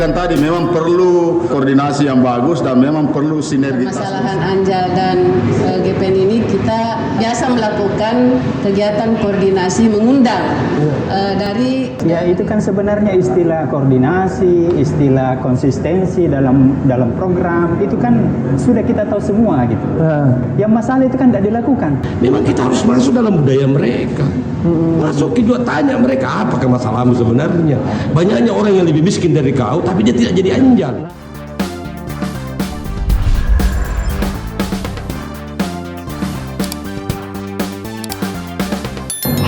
sampaikan tadi, memang perlu koordinasi yang bagus dan memang perlu sinergitas. Permasalahan Anjal dan GPN ini kita biasa melakukan kegiatan koordinasi mengundang dari. Ya itu kan sebenarnya istilah koordinasi, istilah konsistensi dalam program itu kan sudah kita tahu semua gitu. Yang masalah itu kan tidak dilakukan. Memang kita harus masuk dalam budaya mereka. Masuk juga tanya mereka apakah masalahmu sebenarnya. Banyaknya orang yang lebih miskin dari kau tapi dia tidak jadi anjal.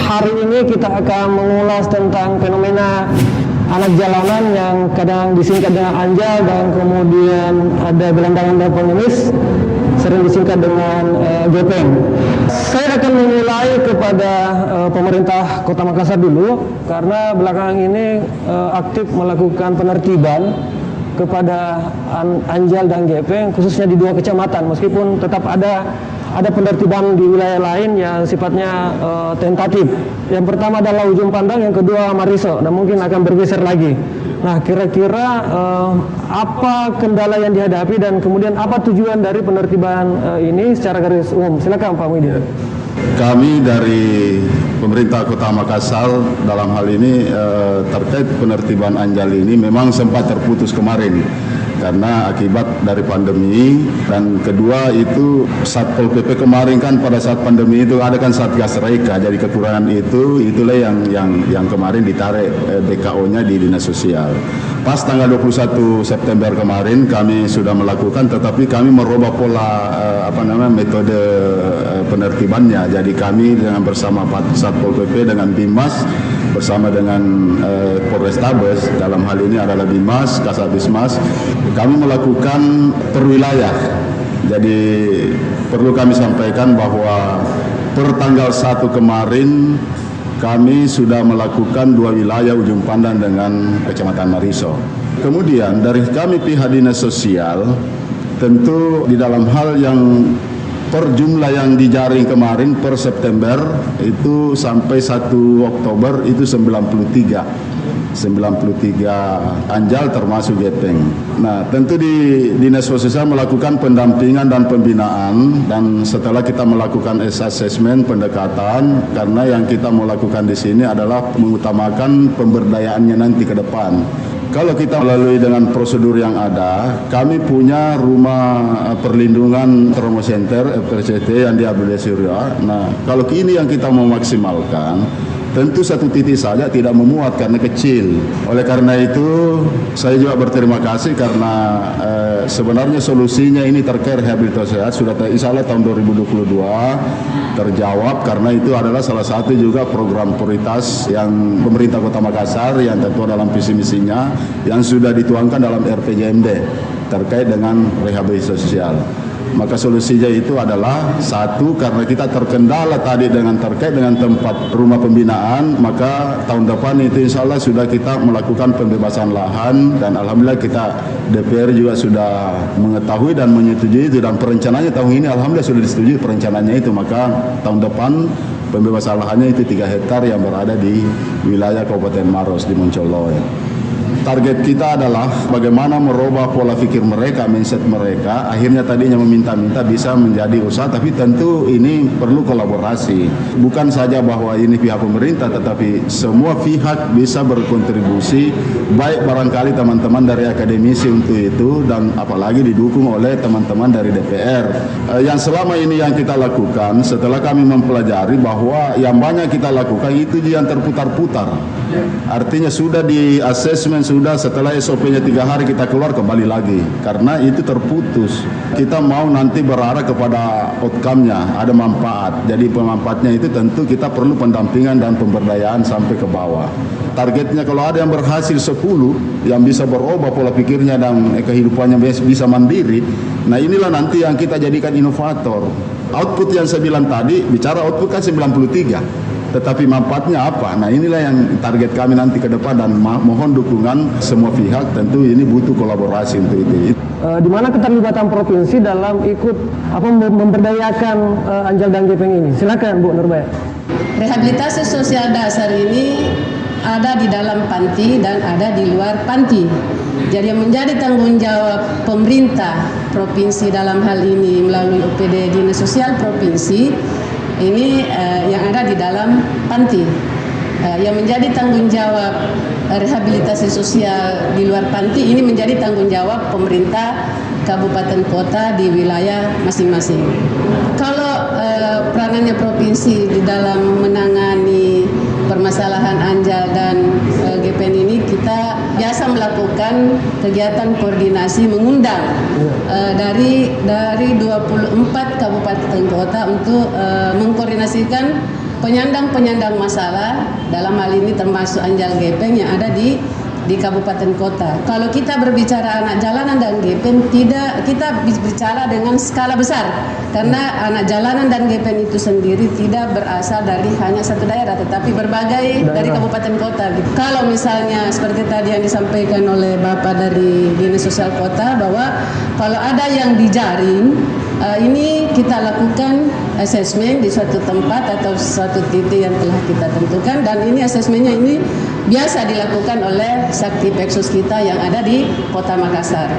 Hari ini kita akan mengulas tentang fenomena anak jalanan yang kadang disingkat dengan anjal dan kemudian ada gelandangan dan pengemis sering disingkat dengan gepeng. Saya akan memulai kepada pemerintah Kota Makassar dulu karena belakangan ini aktif melakukan penertiban kepada anjal dan gepeng khususnya di 2 kecamatan, meskipun tetap ada penertiban di wilayah lain yang sifatnya tentatif. Yang pertama adalah Ujung Pandang, yang kedua Mariso, dan mungkin akan bergeser lagi. Nah, kira-kira apa kendala yang dihadapi dan kemudian apa tujuan dari penertiban ini secara garis umum? Silakan Pak Muhyiddin. Kami dari pemerintah Kota Makassar dalam hal ini terkait penertiban anjal ini memang sempat terputus kemarin karena akibat dari pandemi, dan kedua itu Satpol PP kemarin kan pada saat pandemi itu ada kan Satgas Reka, jadi kekurangan itulah yang kemarin ditarik BKO-nya di Dinas Sosial. Pas tanggal 21 September kemarin kami sudah melakukan, tetapi kami merubah pola metode penertibannya. Jadi kami dengan bersama Satpol PP dengan Bimas bersama dengan Polrestabes, dalam hal ini adalah Bimas, Kasabismas, kami melakukan perwilayah. Jadi perlu kami sampaikan bahwa per tanggal 1 kemarin kami sudah melakukan 2 wilayah Ujung Pandang dengan Kecamatan Mariso. Kemudian dari kami pihak Dinas Sosial, tentu di dalam hal yang per jumlah yang dijaring kemarin per September itu sampai 1 Oktober itu 93 anjal termasuk gepeng. Nah, tentu di Dinas Sosial melakukan pendampingan dan pembinaan, dan setelah kita melakukan assessment pendekatan, karena yang kita mau lakukan di sini adalah mengutamakan pemberdayaannya nanti ke depan. Kalau kita melalui dengan prosedur yang ada, kami punya rumah perlindungan trauma center FRCT yang di Abdullah Surya. Nah, kalau ini yang kita mau maksimalkan, tentu satu titik saja tidak memuat karena kecil. Oleh karena itu, saya juga berterima kasih karena sebenarnya solusinya ini terkait rehabilitasi sehat sudah insya Allah tahun 2022 terjawab, karena itu adalah salah satu juga program prioritas yang pemerintah Kota Makassar yang tentu dalam visi misinya yang sudah dituangkan dalam RPJMD terkait dengan rehabilitasi sosial. Maka solusinya itu adalah satu, karena kita terkendala tadi terkait dengan tempat rumah pembinaan, maka tahun depan itu insya Allah sudah kita melakukan pembebasan lahan, dan alhamdulillah kita DPR juga sudah mengetahui dan menyetujui itu, dan perencanaannya tahun ini alhamdulillah sudah disetujui perencanaannya itu, maka tahun depan pembebasan lahannya itu 3 hektar yang berada di wilayah Kabupaten Maros di Moncolo. Target kita adalah bagaimana merubah pola pikir mereka, mindset mereka. Akhirnya tadinya meminta-minta bisa menjadi usaha, tapi tentu ini perlu kolaborasi. Bukan saja bahwa ini pihak pemerintah, tetapi semua pihak bisa berkontribusi, baik barangkali teman-teman dari akademisi untuk itu, dan apalagi didukung oleh teman-teman dari DPR. Yang selama ini yang kita lakukan, setelah kami mempelajari bahwa yang banyak kita lakukan itu yang terputar-putar. Artinya sudah di assessment, sudah setelah SOP-nya 3 hari kita keluar kembali lagi, karena itu terputus. Kita mau nanti berarah kepada outcome-nya, ada manfaat. Jadi pemanfaatnya itu tentu kita perlu pendampingan dan pemberdayaan sampai ke bawah. Targetnya kalau ada yang berhasil 10 yang bisa berubah pola pikirnya dan kehidupannya bisa mandiri, nah inilah nanti yang kita jadikan inovator. Output yang saya bilang tadi, bicara output kan 93, tetapi manfaatnya apa? Nah, inilah yang target kami nanti ke depan, dan mohon dukungan semua pihak. Tentu ini butuh kolaborasi untuk itu. Di mana keterlibatan provinsi dalam ikut memberdayakan anjal dan gepeng ini? Silakan Bu Nurbaya. Rehabilitasi sosial dasar ini ada di dalam panti dan ada di luar panti. Jadi yang menjadi tanggung jawab pemerintah provinsi dalam hal ini melalui OPD Dinas Sosial Provinsi ini yang ada di dalam panti. Yang menjadi tanggung jawab rehabilitasi sosial di luar panti ini menjadi tanggung jawab pemerintah kabupaten kota di wilayah masing-masing. Kalau peranannya provinsi di dalam menangani permasalahan Anjal dan GPN ini, kita biasa melakukan kegiatan koordinasi mengundang dari 24 kabupaten kota untuk mengkoordinasikan penyandang masalah, dalam hal ini termasuk Anjal GPN yang ada di kabupaten kota. Kalau kita berbicara anak jalanan dan GPN, kita bicara dengan skala besar, karena anak jalanan dan GPN itu sendiri tidak berasal dari hanya satu daerah, tetapi berbagai dari kabupaten kota. Kalau misalnya seperti tadi yang disampaikan oleh Bapak dari Dinas Sosial Kota, bahwa kalau ada yang dijaring, ini kita lakukan asesmen di suatu tempat atau suatu titik yang telah kita tentukan, dan ini asesmennya ini biasa dilakukan oleh Sakti Peksus kita yang ada di Kota Makassar.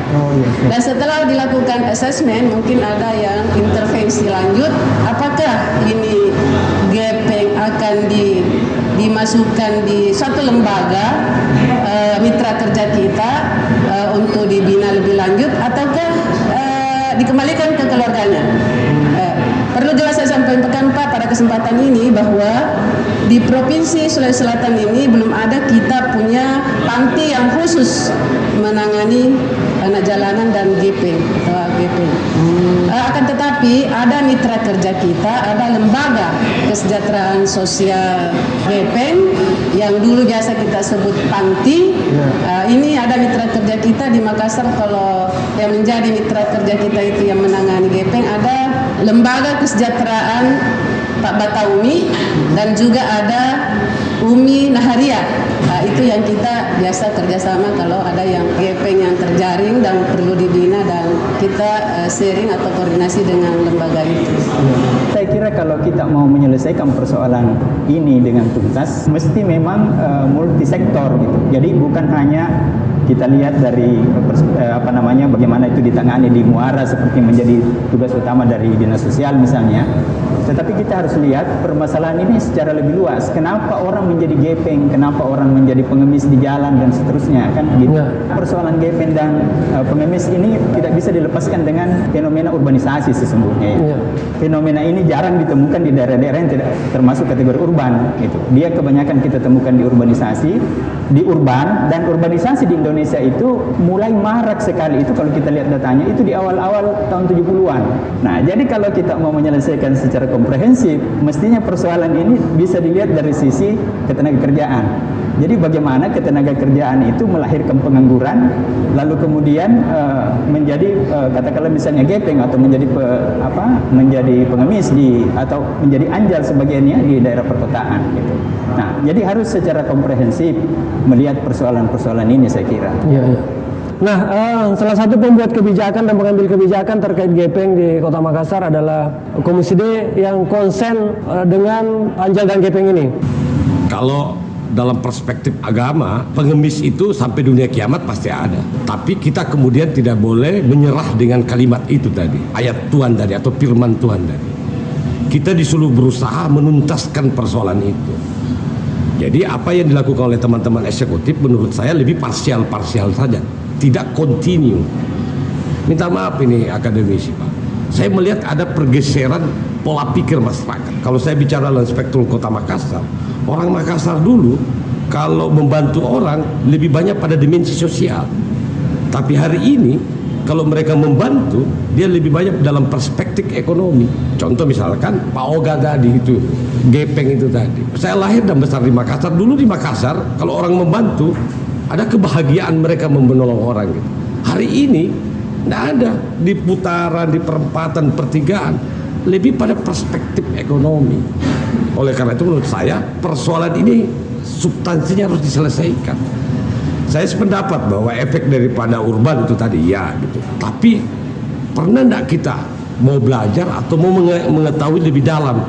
Dan setelah dilakukan asesmen, mungkin ada yang intervensi lanjut, apakah ini GPN akan dimasukkan di suatu lembaga mitra kerja kita untuk dibina lebih lanjut, ataukah dikembalikan ke keluarganya. Perlu jelas saya sampaikan Pak pada kesempatan ini bahwa di Provinsi Sulawesi Selatan ini belum ada kita punya panti yang khusus menangani anak jalanan dan GP. Akan tetapi ada mitra kerja kita, ada lembaga kesejahteraan sosial GPN yang dulu biasa kita sebut panti. Ini ada mitra kerja kita di Makassar. Kalau yang menjadi mitra kerja kita itu yang menangani GPN, ada lembaga kesejahteraan Pak Bataumi dan juga ada Umi Naharia. Itu yang kita biasa kerjasama kalau ada yang GPN yang terjaring dan perlu dibina, dan kita sharing atau koordinasi dengan lembaga itu. Saya kira kalau kita mau menyelesaikan persoalan ini dengan tuntas, mesti memang multisektor gitu. Jadi bukan hanya kita lihat dari bagaimana itu ditangani di muara seperti menjadi tugas utama dari dinas sosial misalnya, tetapi kita harus lihat permasalahan ini secara lebih luas. Kenapa orang menjadi GPN, kenapa orang menjadi pengemis di jalan dan seterusnya, kan gitu. Persoalan GPN dan pengemis ini tidak bisa dilepaskan dengan fenomena urbanisasi sesungguhnya. Fenomena ini jarang ditemukan di daerah-daerah yang tidak termasuk kategori urban gitu. Dia kebanyakan kita temukan di urbanisasi, di urban, dan urbanisasi di Indonesia itu mulai marak sekali. Itu kalau kita lihat datanya itu di awal-awal tahun 70-an. Nah, jadi kalau kita mau menyelesaikan secara komprehensif, mestinya persoalan ini bisa dilihat dari sisi ketenagakerjaan. Jadi bagaimana ketenagakerjaan itu melahirkan pengangguran, lalu kemudian menjadi katakanlah misalnya GPN atau menjadi menjadi pengemis atau menjadi anjal sebagiannya di daerah perkotaan gitu. Nah, jadi harus secara komprehensif melihat persoalan-persoalan ini, saya kira. Nah, salah satu pembuat kebijakan dan pengambil kebijakan terkait GPN di Kota Makassar adalah Komisi D yang konsen dengan Anjal dan GPN ini. Kalau dalam perspektif agama, pengemis itu sampai dunia kiamat pasti ada. Tapi kita kemudian tidak boleh menyerah dengan kalimat itu tadi, ayat Tuhan tadi atau firman Tuhan tadi. Kita disuruh berusaha menuntaskan persoalan itu. Jadi apa yang dilakukan oleh teman-teman eksekutif menurut saya lebih parsial saja, tidak kontinu. Minta maaf ini akademisi Pak, saya melihat ada pergeseran pola pikir masyarakat. Kalau saya bicara dalam spektrum Kota Makassar, orang Makassar dulu kalau membantu orang lebih banyak pada dimensi sosial. Tapi hari ini kalau mereka membantu, dia lebih banyak dalam perspektif ekonomi. Contoh misalkan Pak Oga tadi itu, GPN itu tadi. Saya lahir dan besar di Makassar. Dulu di Makassar kalau orang membantu, ada kebahagiaan mereka menolong orang gitu. Hari ini tidak ada, di putaran, di perempatan, pertigaan, lebih pada perspektif ekonomi. Oleh karena itu menurut saya persoalan ini substansinya harus diselesaikan. Saya sependapat bahwa efek daripada urban itu tadi ya gitu. Tapi pernah enggak kita mau belajar atau mau mengetahui lebih dalam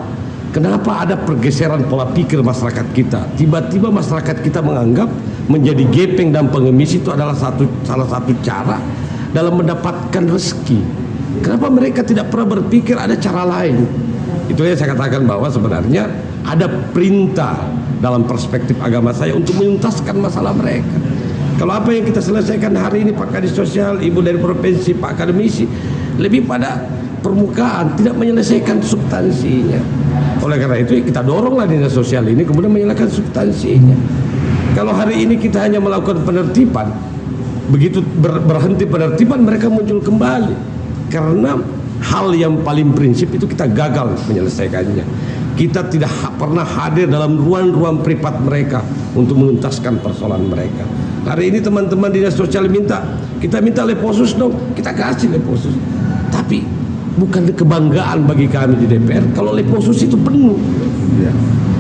kenapa ada pergeseran pola pikir masyarakat kita? Tiba-tiba masyarakat kita menganggap menjadi gepeng dan pengemis itu adalah salah satu cara dalam mendapatkan rezeki. Kenapa mereka tidak pernah berpikir ada cara lain? Itu yang saya katakan bahwa sebenarnya ada perintah dalam perspektif agama saya untuk menuntaskan masalah mereka. Kalau apa yang kita selesaikan hari ini, Pak Kadis Sosial, Ibu dari Provinsi, Pak Akademisi, lebih pada permukaan, tidak menyelesaikan substansinya. Oleh karena itu kita doronglah dinas sosial ini kemudian menyelesaikan substansinya. Kalau hari ini kita hanya melakukan penertiban, begitu berhenti penertiban mereka muncul kembali. Karena hal yang paling prinsip itu kita gagal menyelesaikannya. Kita tidak pernah hadir dalam ruang-ruang privat mereka untuk menuntaskan persoalan mereka. Hari ini teman-teman dinas sosial kita minta Leposus dong, kita kasih Leposus. Tapi bukan kebanggaan bagi kami di DPR kalau Leposus itu penuh.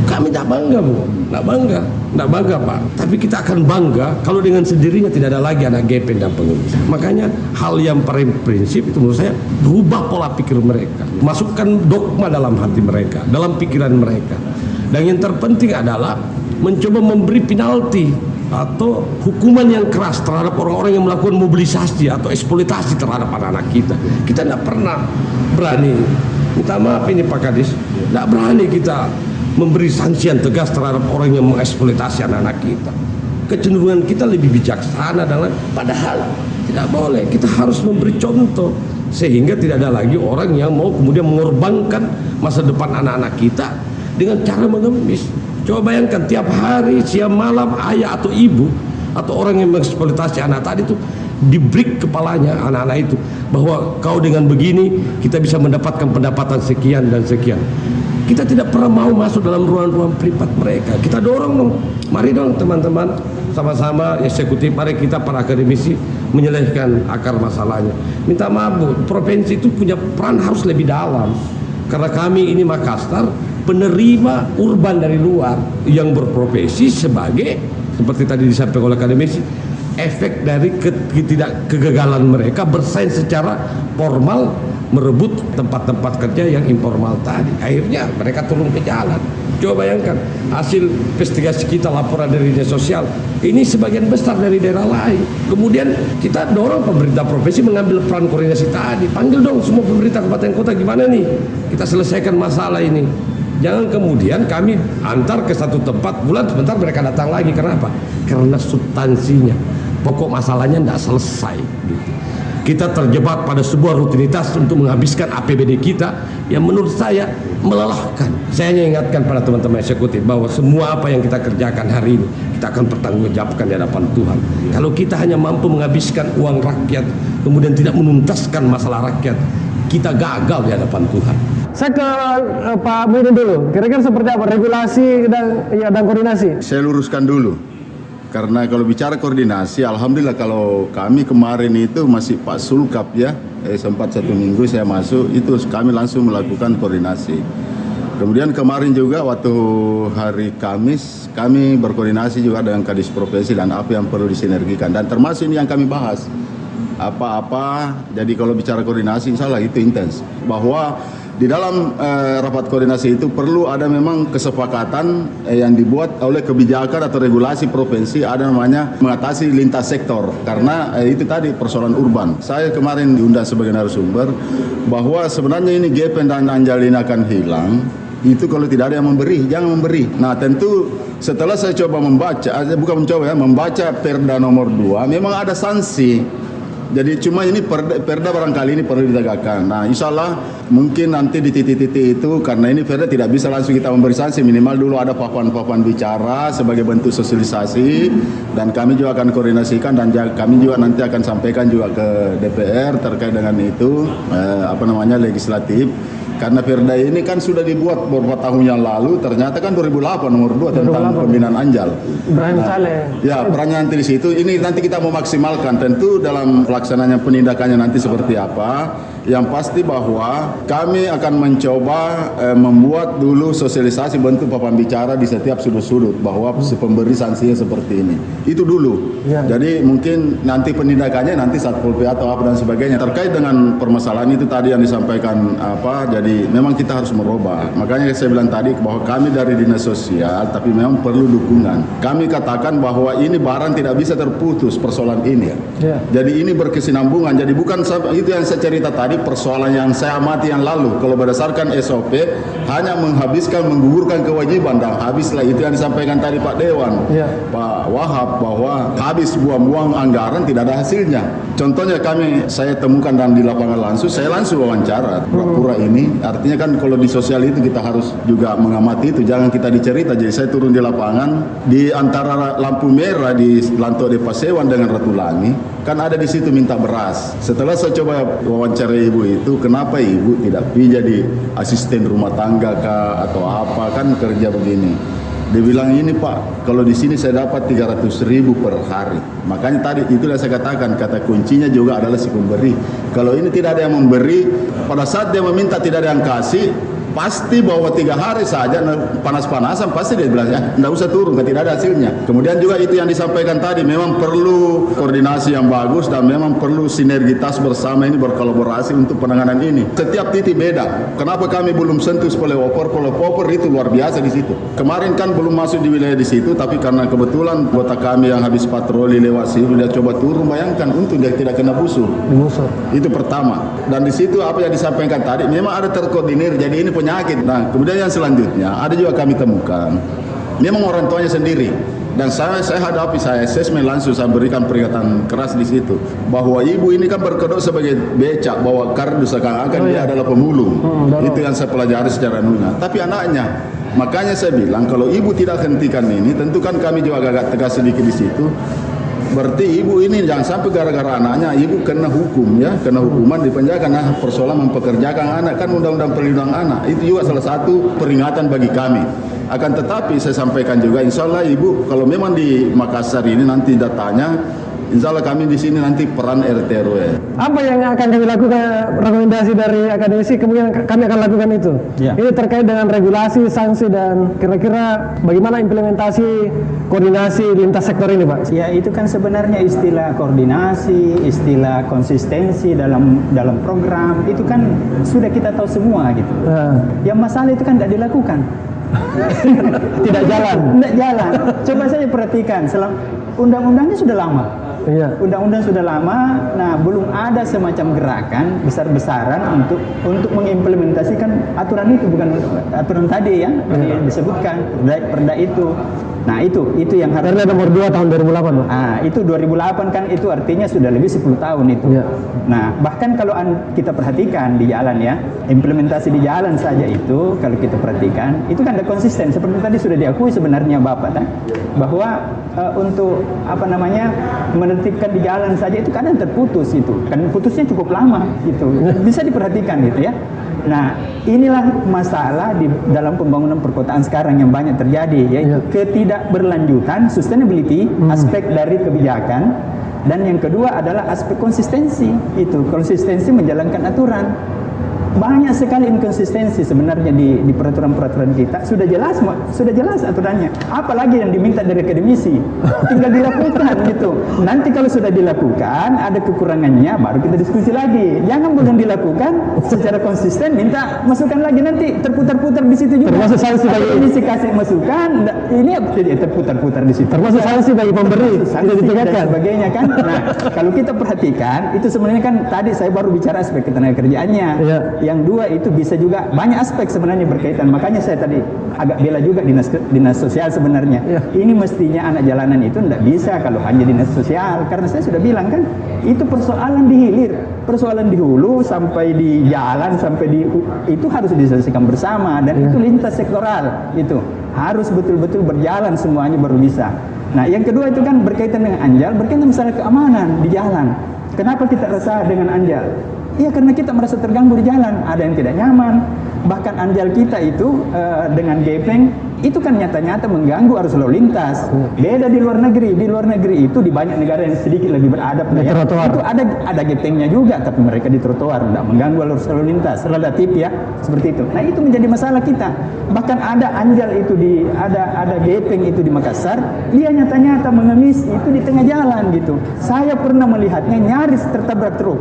Kami tidak bangga, Bu, tidak bangga Pak. Tapi kita akan bangga kalau dengan sendirinya tidak ada lagi anak gepeng dan pengemis. Makanya hal yang paling prinsip itu menurut saya, rubah pola pikir mereka, masukkan dogma dalam hati mereka, dalam pikiran mereka. Dan yang terpenting adalah mencoba memberi penalti atau hukuman yang keras terhadap orang-orang yang melakukan mobilisasi atau eksploitasi terhadap anak-anak kita. Kita tidak pernah berani, minta maaf ini Pak Kadis, tidak berani kita memberi sanksi yang tegas terhadap orang yang mengeksploitasi anak-anak kita. Kecenderungan kita lebih bijaksana padahal tidak boleh. Kita harus memberi contoh sehingga tidak ada lagi orang yang mau kemudian mengorbankan masa depan anak-anak kita dengan cara mengemis. Coba bayangkan tiap hari siang malam ayah atau ibu atau orang yang mengeksploitasi anak tadi itu dibreak kepalanya anak-anak itu bahwa kau dengan begini kita bisa mendapatkan pendapatan sekian dan sekian. Kita tidak pernah mau masuk dalam ruang-ruang privat mereka. Kita dorong dong, mari dong teman-teman sama-sama eksekutif, mari kita para akademisi menyelesaikan akar masalahnya. Minta maaf Bu, provinsi itu punya peran harus lebih dalam. Karena kami ini Makassar penerima urban dari luar yang berprofesi sebagai seperti tadi disampaikan oleh akademisi, efek dari kegagalan mereka bersaing secara formal merebut tempat-tempat kerja yang informal tadi. Akhirnya mereka turun ke jalan. Coba bayangkan hasil investigasi kita, laporan dari dinas sosial ini sebagian besar dari daerah lain. Kemudian kita dorong pemerintah provinsi mengambil peran koordinasi tadi. Panggil dong semua pemerintah kabupaten kota, gimana nih kita selesaikan masalah ini. Jangan kemudian kami antar ke satu tempat, bulan sebentar mereka datang lagi. Kenapa? Karena substansinya, pokok masalahnya tidak selesai gitu. Kita terjebak pada sebuah rutinitas untuk menghabiskan APBD kita yang menurut saya melelahkan. Saya hanya ingatkan pada teman-teman eksekutif bahwa semua apa yang kita kerjakan hari ini kita akan pertanggungjawabkan di hadapan Tuhan. Kalau kita hanya mampu menghabiskan uang rakyat kemudian tidak menuntaskan masalah rakyat, kita gagal di hadapan Tuhan. Saya ke Pak Muhyiddin dulu. Kira-kira seperti apa regulasi dan koordinasi? Saya luruskan dulu. Karena kalau bicara koordinasi, alhamdulillah kalau kami kemarin itu masih Pak Sulkap ya, sempat 1 minggu saya masuk, itu kami langsung melakukan koordinasi. Kemudian kemarin juga waktu hari Kamis, kami berkoordinasi juga dengan Kadis Provinsi dan apa yang perlu disinergikan. Dan termasuk ini yang kami bahas, apa-apa, jadi kalau bicara koordinasi insya Allah itu intens. Bahwa di dalam rapat koordinasi itu perlu ada memang kesepakatan yang dibuat oleh kebijakan atau regulasi provinsi, ada namanya mengatasi lintas sektor karena itu tadi persoalan urban. Saya kemarin diundang sebagai narasumber bahwa sebenarnya ini gepeng dan anjal ini akan hilang itu kalau tidak ada yang memberi, jangan memberi. Nah tentu setelah saya coba membaca, membaca Perda nomor 2 memang ada sanksi. Jadi cuma ini perda barangkali ini perlu ditegakkan. Nah insya Allah mungkin nanti di titik-titik itu karena ini perda tidak bisa langsung kita memberi sanksi, minimal dulu ada papan-papan bicara sebagai bentuk sosialisasi dan kami juga akan koordinasikan dan kami juga nanti akan sampaikan juga ke DPR terkait dengan itu legislatif. Karena perda ini kan sudah dibuat beberapa tahun yang lalu, ternyata kan 2008 nomor 2 tentang pembinaan anjal. Perannya nanti di situ. Ini nanti kita mau maksimalkan tentu dalam pelaksananya penindakannya nanti seperti apa. Yang pasti bahwa kami akan mencoba membuat dulu sosialisasi bentuk papan bicara di setiap sudut-sudut bahwa pemberi sanksinya seperti ini. Itu dulu. Jadi mungkin nanti penindakannya nanti Satpol PP atau apa dan sebagainya terkait dengan permasalahan itu tadi yang disampaikan jadi Jadi memang kita harus merubah. Makanya saya bilang tadi bahwa kami dari Dinas Sosial, tapi memang perlu dukungan. Kami katakan bahwa ini barang tidak bisa terputus persoalan ini. Jadi ini berkesinambungan. Jadi bukan itu yang saya cerita tadi, persoalan yang saya amati yang lalu. Kalau berdasarkan SOP hanya menggugurkan kewajiban, dan habislah itu yang disampaikan tadi Pak Dewan, Pak Wahab, bahwa habis buang-buang anggaran tidak ada hasilnya. Contohnya saya temukan dan di lapangan langsung, saya langsung wawancara pura-pura ini. Artinya kan kalau di sosial itu kita harus juga mengamati itu, jangan kita dicerita. Jadi saya turun di lapangan di antara lampu merah di Lanto de Pasewan dengan Ratulangi, kan ada di situ minta beras. Setelah saya coba wawancara ibu itu, kenapa ibu tidak pergi jadi asisten rumah tangga kah atau apa, kan kerja begini. Dia bilang, ini Pak, kalau di sini saya dapat 300.000 per hari. Makanya tadi itulah saya katakan, kata kuncinya juga adalah si pemberi. Kalau ini tidak ada yang memberi, pada saat dia meminta tidak ada yang kasih, pasti bahwa 3 hari saja panas-panasan pasti dia bilang ya tidak usah turun, tidak ada hasilnya. Kemudian juga itu yang disampaikan tadi, memang perlu koordinasi yang bagus dan memang perlu sinergitas bersama ini, berkolaborasi untuk penanganan ini. Setiap titik beda. Kenapa kami belum sentuh pelopor itu luar biasa di situ. Kemarin kan belum masuk di wilayah di situ, tapi karena kebetulan anggota kami yang habis patroli lewat situ dia coba turun, bayangkan untung dia tidak kena busur. Itu pertama. Dan di situ apa yang disampaikan tadi memang ada terkoordinir. Jadi ini penyakit. Nah, kemudian yang selanjutnya ada juga kami temukan memang orang tuanya sendiri, dan saya hadapi, saya asesmen langsung, saya berikan peringatan keras di situ bahwa ibu ini kan berkedok sebagai becak bawa kardus, seakan-akan dia adalah pemulung. Itu yang saya pelajari secara nuna. Tapi anaknya, makanya saya bilang kalau ibu tidak hentikan ini, tentu kan kami juga agak tegas sedikit di situ. Berarti ibu ini jangan sampai gara-gara anaknya ibu kena hukum, ya, kena hukuman di penjara karena persoalan mempekerjakan anak. Kan undang-undang perlindungan anak itu juga salah satu peringatan bagi kami. Akan tetapi saya sampaikan juga, insya Allah ibu kalau memang di Makassar ini nanti datanya, insya Allah kami di sini nanti peran RT RW. Apa yang akan kami lakukan, rekomendasi dari akademisi kemudian kami akan lakukan itu. Ini terkait dengan regulasi, sanksi, dan kira-kira bagaimana implementasi koordinasi lintas sektor ini, Pak? Ya, itu kan sebenarnya istilah koordinasi, istilah konsistensi dalam program itu kan sudah kita tahu semua gitu. Yang masalah itu kan tidak dilakukan. Tidak jalan. Coba saja perhatikan, undang-undangnya sudah lama. Undang-undang sudah lama, nah belum ada semacam gerakan besar-besaran untuk mengimplementasikan aturan itu, bukan aturan tadi ya yang disebutkan perda itu. Nah itu yang harus. Perda nomor 2 tahun 2008. Itu 2008 kan, itu artinya sudah lebih 10 tahun itu. Nah bahkan kalau kita perhatikan di jalan ya, implementasi di jalan saja itu kalau kita perhatikan itu kan ada konsisten, seperti tadi sudah diakui sebenarnya Bapak kan, bahwa untuk menertibkan di jalan saja itu kadang terputus itu, kan putusnya cukup lama gitu, bisa diperhatikan gitu ya. Nah inilah masalah di dalam pembangunan perkotaan sekarang yang banyak terjadi, yaitu ketidakberlanjutan, sustainability, aspek dari kebijakan, dan yang kedua adalah aspek konsistensi, itu konsistensi menjalankan aturan. Banyak sekali inkonsistensi sebenarnya di peraturan-peraturan kita. Sudah jelas aturannya. Apalagi yang diminta dari akademisi, tinggal dilakukan gitu. Nanti kalau sudah dilakukan ada kekurangannya, baru kita diskusi lagi. Jangan belum dilakukan secara konsisten minta masukan lagi, nanti terputar-putar di situ juga. Termasuk sanksi bagi akademisi kasih masukan, ini terputar-putar di situ. Termasuk sanksi bagi pemberi, sanksi dan sebagainya kan. Nah kalau kita perhatikan itu sebenarnya kan tadi saya baru bicara aspek ketenaga kerjaannya. Yang dua itu bisa juga banyak aspek sebenarnya berkaitan. Makanya saya tadi agak bela juga dinas sosial sebenarnya. Ini mestinya anak jalanan itu tidak bisa kalau hanya dinas sosial, karena saya sudah bilang kan itu persoalan di hilir, persoalan di hulu sampai di jalan sampai itu harus diselesaikan bersama, dan itu lintas sektoral, itu harus betul-betul berjalan semuanya baru bisa. Nah yang kedua itu kan berkaitan dengan ANJAL, berkaitan misalnya keamanan di jalan. Kenapa kita resah dengan ANJAL? Iya karena kita merasa terganggu di jalan, ada yang tidak nyaman. Bahkan ANJAL kita itu dengan gepeng itu kan nyata-nyata mengganggu arus lalu lintas. Beda di luar negeri. Di luar negeri itu di banyak negara yang sedikit lebih beradab lah ya, itu ada gepengnya juga, tapi mereka di trotoar tidak mengganggu arus lalu lintas, relatif ya, seperti itu. Nah itu menjadi masalah kita. Bahkan ada anjal itu ada gepeng itu di Makassar, dia nyata-nyata mengemis itu di tengah jalan gitu. Saya pernah melihatnya nyaris tertabrak truk.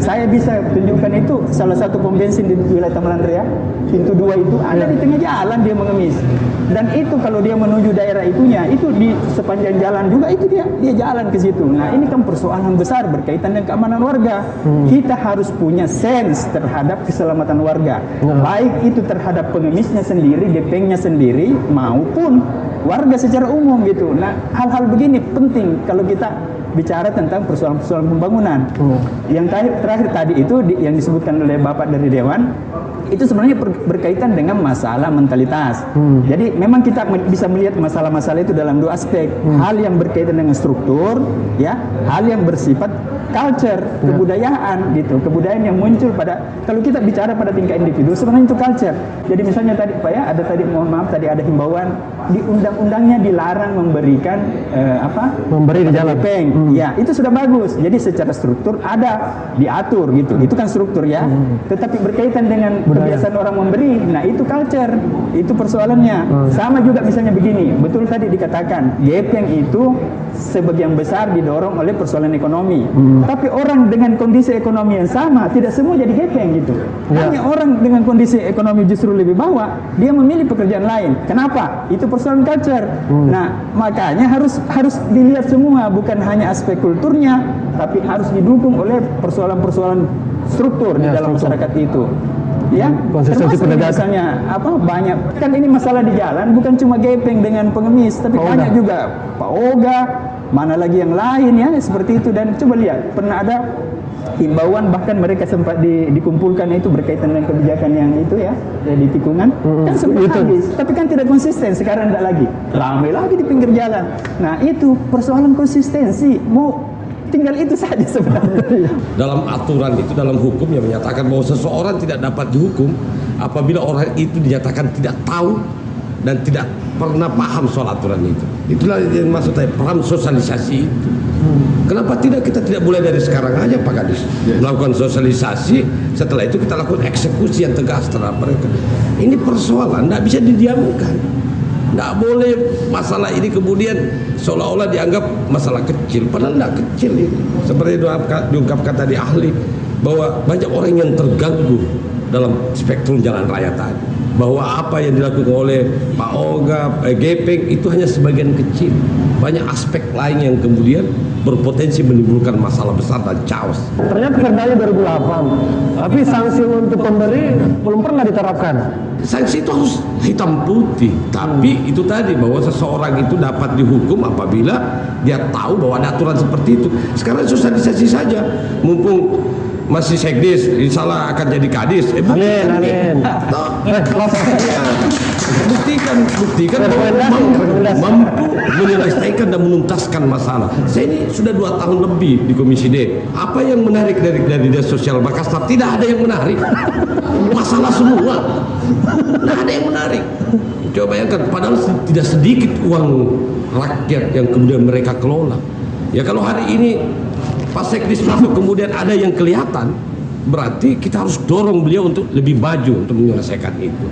Saya bisa tunjukkan itu salah satu pom bensin di wilayah Taman Andrea, pintu 2 itu ada di tengah jalan dia mengemis. Dan itu kalau dia menuju daerah itunya, itu di sepanjang jalan juga itu dia jalan ke situ. Nah ini kan persoalan besar berkaitan dengan keamanan warga. Kita harus punya sense terhadap keselamatan warga, baik itu terhadap pengemisnya sendiri, gepengnya sendiri, maupun warga secara umum gitu. Nah hal-hal begini penting kalau kita bicara tentang persoalan-persoalan pembangunan. Yang terakhir tadi itu yang disebutkan oleh Bapak dari Dewan, itu sebenarnya berkaitan dengan masalah mentalitas. Jadi memang kita bisa melihat masalah-masalah itu dalam 2 aspek. Hal yang berkaitan dengan struktur, ya, hal yang bersifat culture, kebudayaan gitu. Kebudayaan yang muncul kalau kita bicara pada tingkat individu, sebenarnya itu culture. Jadi misalnya tadi Pak ya, mohon maaf tadi ada himbauan di undang-undangnya dilarang memberikan memberi di jalan gepeng. Ya, itu sudah bagus. Jadi secara struktur ada diatur gitu. Itu kan struktur ya. Tetapi berkaitan dengan kebiasaan orang memberi, nah itu culture, itu persoalannya. Sama juga misalnya begini, betul tadi dikatakan gepeng itu sebagian besar didorong oleh persoalan ekonomi. Tapi orang dengan kondisi ekonomi yang sama tidak semua jadi gepeng gitu. Hanya orang dengan kondisi ekonomi justru lebih bawah, dia memilih pekerjaan lain. Kenapa? Itu persoalan culture. Nah, makanya harus dilihat semua, bukan hanya aspek kulturnya, tapi harus didukung oleh persoalan-persoalan struktur di dalam masyarakat itu. Ya, termasuk misalnya banyak kan ini masalah di jalan bukan cuma gepeng dengan pengemis, tapi banyak juga Pak Oga, mana lagi yang lain ya seperti itu. Dan coba lihat, pernah ada himbauan bahkan mereka sempat dikumpulkan itu berkaitan dengan kebijakan yang itu ya di tikungan kan sempat habis, tapi kan tidak konsisten. Sekarang tidak lagi, ramai lagi di pinggir jalan. Nah itu persoalan konsistensi, tinggal itu saja sebenarnya. Dalam aturan itu, dalam hukum yang menyatakan bahwa seseorang tidak dapat dihukum apabila orang itu dinyatakan tidak tahu dan tidak pernah paham soal aturan itu. Itulah yang maksud saya, paham sosialisasi itu. Kenapa kita tidak mulai dari sekarang aja Pak Kadis melakukan sosialisasi, setelah itu kita lakukan eksekusi yang tegas terhadap mereka. Ini persoalan tidak bisa didiamkan. Tidak boleh masalah ini kemudian seolah-olah dianggap masalah kecil, padahal tidak kecil ini. Seperti diungkapkan tadi ahli, bahwa banyak orang yang terganggu dalam spektrum jalan raya tadi, bahwa apa yang dilakukan oleh Pak Oga, gepeng itu hanya sebagian kecil. Banyak aspek lain yang kemudian berpotensi menimbulkan masalah besar dan chaos. Ternyata perdanya 2008, tapi sanksi untuk pemberi belum pernah diterapkan. Sanksi itu harus hitam putih, tapi itu tadi bahwa seseorang itu dapat dihukum apabila dia tahu bahwa ada aturan seperti itu. Sekarang sosialisasi saja, mumpung masih sekdis, insya Allah akan jadi kadis. Amin. Buktikan bahwa mampu menyelesaikan dan menuntaskan masalah. Saya ini sudah 2 tahun lebih di Komisi D. Apa yang menarik dari Dinas Sosial Makassar? Tidak ada yang menarik. Masalah semua. Tidak ada yang menarik. Coba bayangkan, padahal tidak sedikit uang rakyat yang kemudian mereka kelola. Ya kalau hari ini Pak Sekdis masuk kemudian ada yang kelihatan, berarti kita harus dorong beliau untuk lebih maju untuk menyelesaikan itu.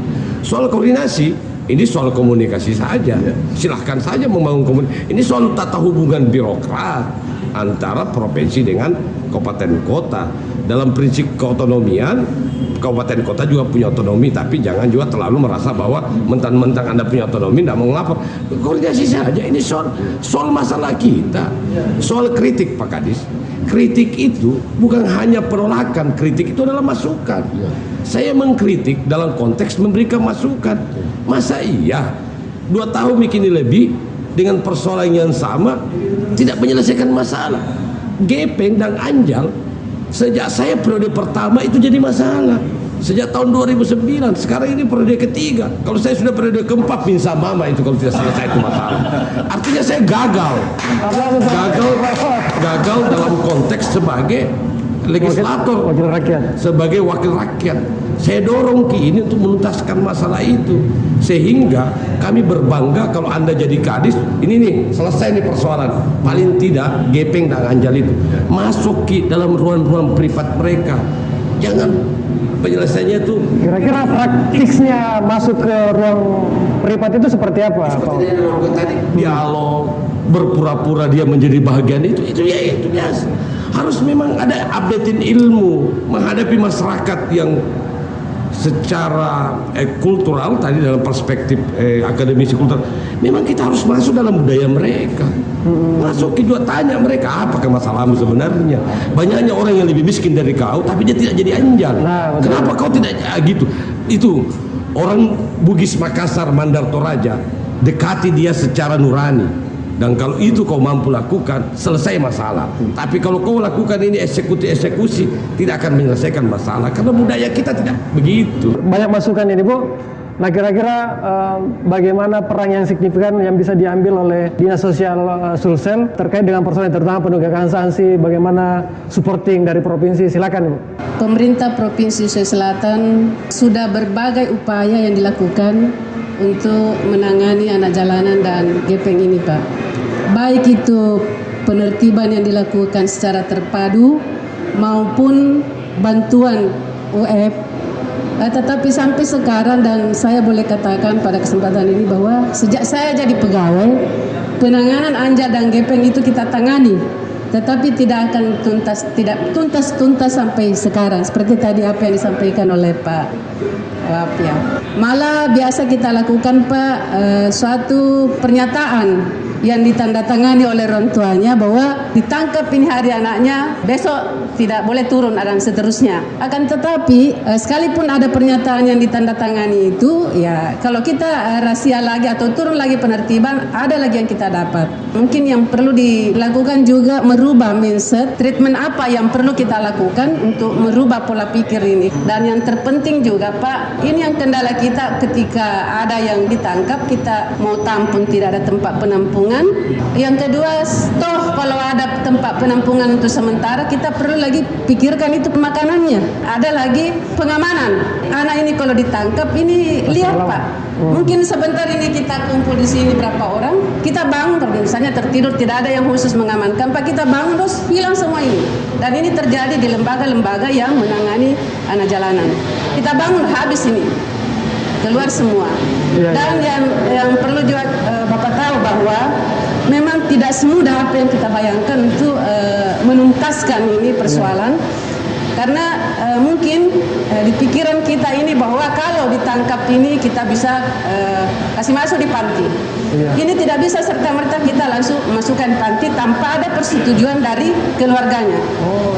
Soal koordinasi, ini soal komunikasi saja. Silahkan saja membangun komunikasi. Ini soal tata hubungan birokrat antara provinsi dengan kabupaten kota. Dalam prinsip keotonomian, kabupaten kota juga punya otonomi, tapi jangan juga terlalu merasa bahwa mentang-mentang Anda punya otonomi tidak mau ngelapor. Koordinasi saja. Ini soal masalah kita, soal kritik Pak Kadis. Kritik itu bukan hanya penolakan, kritik itu adalah masukan. Saya mengkritik dalam konteks memberikan masukan. Masa iya 2 tahun bikin lebih dengan persoalan yang sama tidak menyelesaikan masalah? Gepeng dan anjal sejak saya periode pertama itu jadi masalah. Sejak tahun 2009, sekarang ini periode ketiga. Kalau saya sudah periode keempat, pinsa mama itu kalau tidak selesai itu masalah. Artinya saya gagal dalam konteks sebagai legislator, wakil rakyat. sebagai wakil rakyat. Saya dorong Ki ini untuk menuntaskan masalah itu, sehingga kami berbangga kalau Anda jadi kadis. Ini nih selesai nih persoalan. Paling tidak Gepeng dan Anjal itu masuk Ki dalam ruang-ruang privat mereka. Jangan penyelesaiannya itu. Kira-kira praktisnya masuk ke ruang privat itu seperti apa? Seperti yang dilakukan tadi, dialog, berpura-pura dia menjadi bagian itu biasa. Harus memang ada updatein ilmu menghadapi masyarakat yang secara kultural tadi dalam perspektif akademisi kultural. Memang kita harus masuk dalam budaya mereka. Masuk juga tanya mereka apakah masalahmu sebenarnya. Banyaknya orang yang lebih miskin dari kau tapi dia tidak jadi anjal. Kenapa kau tidak gitu? Itu orang Bugis Makassar Mandar Toraja, dekati dia secara nurani. Dan kalau itu kau mampu lakukan, selesai masalah. Tapi kalau kau lakukan ini eksekusi tidak akan menyelesaikan masalah, karena budaya kita tidak begitu. Banyak masukan ini Bu. Nah kira-kira bagaimana peran yang signifikan yang bisa diambil oleh Dinas Sosial Sulsel terkait dengan persoalan terutama penegakan sanksi, bagaimana supporting dari provinsi, silakan Bu. Pemerintah Provinsi Sulawesi Selatan sudah berbagai upaya yang dilakukan untuk menangani anak jalanan dan gepeng ini Pak. Baik itu penertiban yang dilakukan secara terpadu maupun bantuan UF. Tetapi sampai sekarang, dan saya boleh katakan pada kesempatan ini bahwa sejak saya jadi pegawai, penanganan anjal dan gepeng itu kita tangani, tetapi tidak akan tuntas sampai sekarang. Seperti tadi apa yang disampaikan oleh Pak Wapia. Malah biasa kita lakukan Pak suatu pernyataan yang ditandatangani oleh orang tuanya bahwa ditangkap ini hari anaknya, besok tidak boleh turun dan seterusnya. Akan tetapi sekalipun ada pernyataan yang ditandatangani itu, ya kalau kita rahasia lagi atau turun lagi penertiban, ada lagi yang kita dapat. Mungkin yang perlu dilakukan juga merubah mindset, treatment apa yang perlu kita lakukan untuk merubah pola pikir ini. Dan yang terpenting juga Pak, ini yang kendala kita ketika ada yang ditangkap, kita mau tampung tidak ada tempat penampungan. Yang kedua, toh kalau ada tempat penampungan untuk sementara, kita perlu lagi pikirkan itu makanannya. Ada lagi pengamanan. Anak ini kalau ditangkap, ini lihat Pak. Mungkin sebentar ini kita kumpul di sini berapa orang, kita bangun, misalnya tertidur tidak ada yang khusus mengamankan Pak, kita bangun terus hilang semua ini. Dan ini terjadi di lembaga-lembaga yang menangani anak jalanan. Kita bangun habis ini, keluar semua. Dan yang perlu juga Bapak tahu bahwa memang tidak semudah apa yang kita bayangkan untuk menuntaskan ini persoalan, karena mungkin di pikiran kita ini bahwa kalau ditangkap ini kita bisa kasih masuk di panti. Ini tidak bisa serta-merta kita langsung masukkan panti tanpa ada persetujuan dari keluarganya.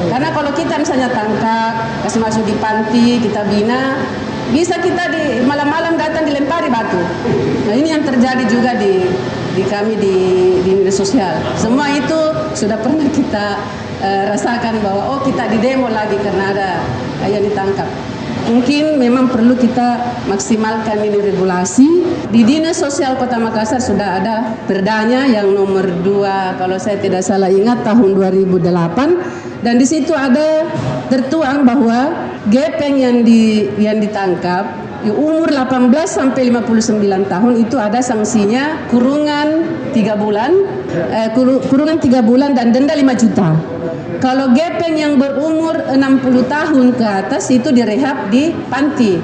Karena kalau kita misalnya tangkap, kasih masuk di panti, kita bina, bisa kita di malam-malam datang dilempari batu. Nah ini yang terjadi juga di kami di dinas sosial. Semua itu sudah pernah kita rasakan bahwa kita didemo lagi karena ada yang ditangkap. Mungkin memang perlu kita maksimalkan ini regulasi. Di Dinas Sosial Kota Makassar sudah ada perdanya yang nomor 2 kalau saya tidak salah ingat tahun 2008, dan di situ ada tertuang bahwa gepeng yang ditangkap umur 18 sampai 59 tahun itu ada sanksinya kurungan 3 bulan dan denda 5 juta. Kalau gepeng yang berumur 60 tahun ke atas itu direhab di panti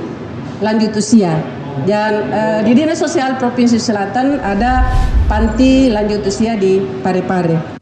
lanjut usia. Dan di Dinas Sosial Provinsi Selatan ada panti lanjut usia di Parepare.